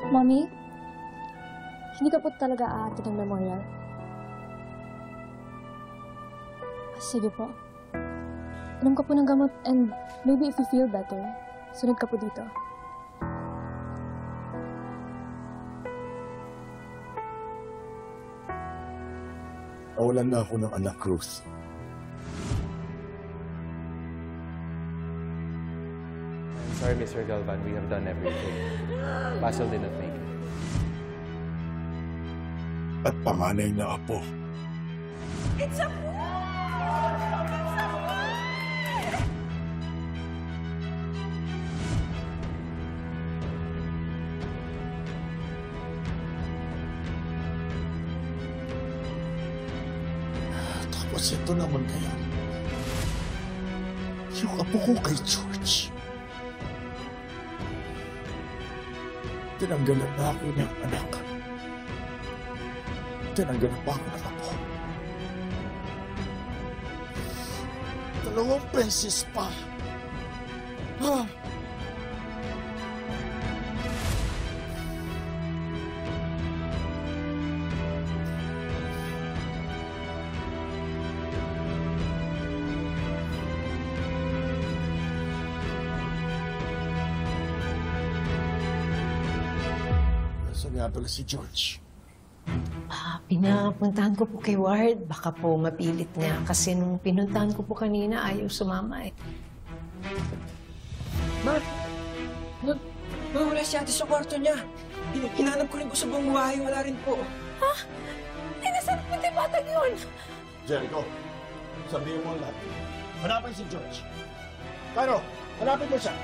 Mommy, hindi ka po talaga aatid ng memorial? Sige po. Inom ka po ng gamot and maybe if you feel better, sunod ka po dito. Nawalan na ako ng anak, Ruth. I'm sorry, Mr. Galvan. We have done everything. Basil did not make it. At panganay na apo. It's a boy! It's a boy! Tapos ito naman ngayon. Yung apo ko kay George. Tinanggalan na ako niyang anak. Tinanggalan pa ako ng apo. 2 beses pa. Ha? Nasaan nga pala si George? Pinapuntahan ko po kay Ward. Baka po mapilit niya. Kasi nung pinuntahan ko po kanina, ayaw sumama eh. Wala si ate sa kwarto niya. Hinanap ko rin po sa buong bahay. Wala rin po. Ha? Ay, nasaan po yung batang yun? Jericho, sabihin mo lang. Hanapin si George. Caro, hanapin mo siya.